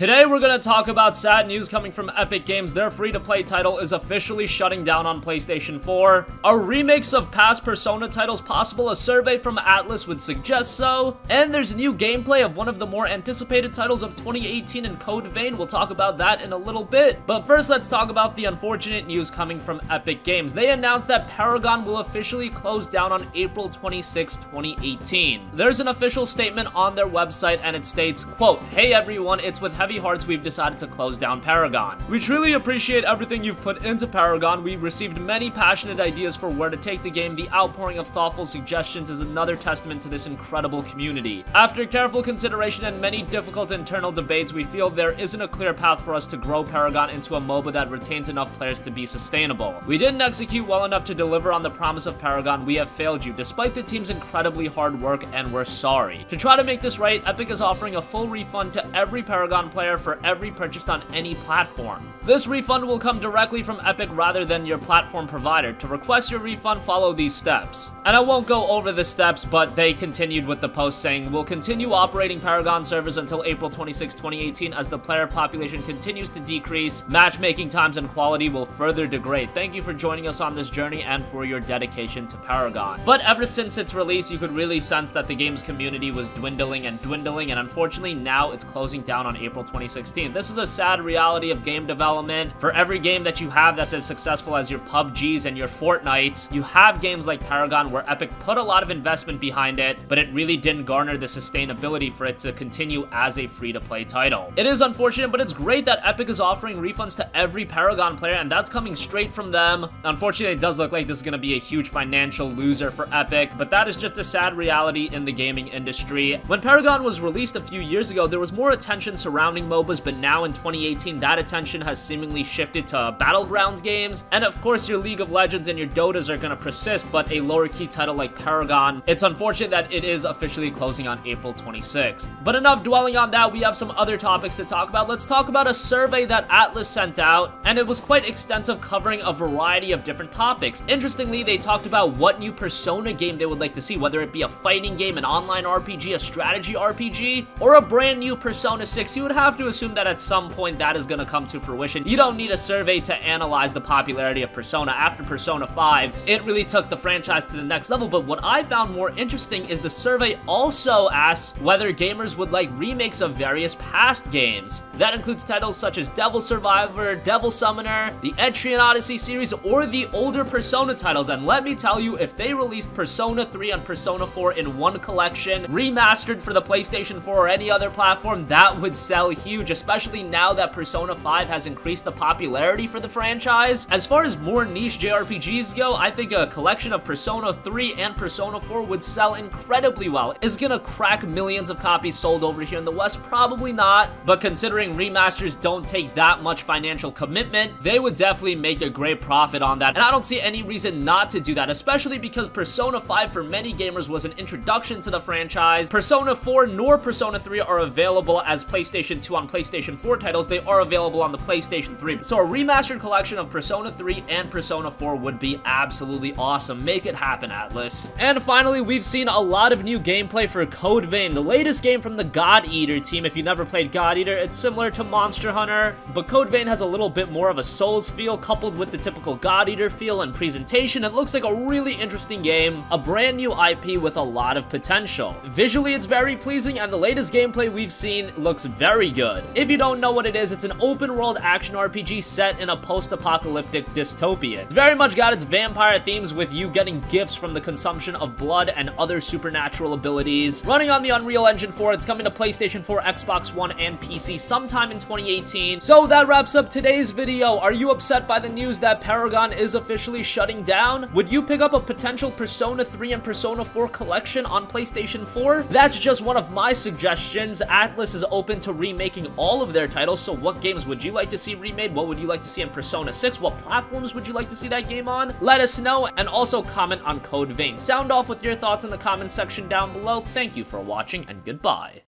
Today we're gonna talk about sad news coming from Epic Games. Their free-to-play title is officially shutting down on PlayStation 4. Are remakes of past Persona titles possible? A survey from Atlas would suggest so. And there's new gameplay of one of the more anticipated titles of 2018 in Code Vein. We'll talk about that in a little bit. But first, let's talk about the unfortunate news coming from Epic Games. They announced that Paragon will officially close down on April 26, 2018. There's an official statement on their website and it states, quote, "Hey everyone, it's with heavy hearts we've decided to close down Paragon. We truly appreciate everything you've put into Paragon. We received many passionate ideas for where to take the game. The outpouring of thoughtful suggestions is another testament to this incredible community. After careful consideration and many difficult internal debates, we feel there isn't a clear path for us to grow Paragon into a MOBA that retains enough players to be sustainable. We didn't execute well enough to deliver on the promise of Paragon. We have failed you, despite the team's incredibly hard work, and we're sorry." To try to make this right, Epic is offering a full refund to every Paragon player for every purchased on any platform. This refund will come directly from Epic rather than your platform provider. To request your refund, follow these steps. And I won't go over the steps, but they continued with the post saying, "We'll continue operating Paragon servers until April 26, 2018 as the player population continues to decrease. Matchmaking times and quality will further degrade. Thank you for joining us on this journey and for your dedication to Paragon." But ever since its release, you could really sense that the game's community was dwindling, and unfortunately now it's closing down on April 2016. This is a sad reality of game development. For every game that you have that's as successful as your PUBGs and your Fortnites, you have games like Paragon where Epic put a lot of investment behind it, but it really didn't garner the sustainability for it to continue as a free-to-play title. It is unfortunate, but it's great that Epic is offering refunds to every Paragon player, and that's coming straight from them. Unfortunately, it does look like this is going to be a huge financial loser for Epic, but that is just a sad reality in the gaming industry. When Paragon was released a few years ago, there was more attention surrounding MOBAs, but now in 2018, that attention has seemingly shifted to Battlegrounds games, and of course your League of Legends and your Dotas are gonna persist, but a lower key title like Paragon, it's unfortunate that it is officially closing on April 26th. But enough dwelling on that, we have some other topics to talk about. Let's talk about a survey that Atlas sent out, and it was quite extensive, covering a variety of different topics. Interestingly, they talked about what new Persona game they would like to see, whether it be a fighting game, an online RPG, a strategy RPG, or a brand new Persona 6. You would have to assume that at some point that is going to come to fruition. You don't need a survey to analyze the popularity of Persona. After Persona 5, it really took the franchise to the next level, but what I found more interesting is the survey also asks whether gamers would like remakes of various past games. That includes titles such as Devil Survivor, Devil Summoner, the Etrian Odyssey series, or the older Persona titles, and let me tell you, if they released Persona 3 and Persona 4 in one collection, remastered for the PlayStation 4 or any other platform, that would sell huge, especially now that Persona 5 has increased the popularity for the franchise. As far as more niche JRPGs go, I think a collection of Persona 3 and Persona 4 would sell incredibly well. Is it gonna crack millions of copies sold over here in the West? Probably not, but considering remasters don't take that much financial commitment, they would definitely make a great profit on that, and I don't see any reason not to do that, especially because Persona 5 for many gamers was an introduction to the franchise. Persona 4 nor Persona 3 are available as PlayStation 2 on PlayStation 4 titles. They are available on the PlayStation 3. So a remastered collection of Persona 3 and Persona 4 would be absolutely awesome. Make it happen, Atlas. And finally, we've seen a lot of new gameplay for Code Vein, the latest game from the God Eater team. If you never played God Eater, it's similar to Monster Hunter, but Code Vein has a little bit more of a Souls feel coupled with the typical God Eater feel and presentation. It looks like a really interesting game, a brand new IP with a lot of potential. Visually, it's very pleasing, and the latest gameplay we've seen looks very good. If you don't know what it is, it's an open-world action RPG set in a post-apocalyptic dystopia. It's very much got its vampire themes, with you getting gifts from the consumption of blood and other supernatural abilities. Running on the Unreal Engine 4, it's coming to PlayStation 4, Xbox One, and PC sometime in 2018. So that wraps up today's video. Are you upset by the news that Paragon is officially shutting down? Would you pick up a potential Persona 3 and Persona 4 collection on PlayStation 4? That's just one of my suggestions. Atlas is open to remaking all of their titles, so what games would you like to see remade? What would you like to see in Persona 6? What platforms would you like to see that game on? Let us know, and also comment on Code Vein. Sound off with your thoughts in the comment section down below. Thank you for watching, and goodbye.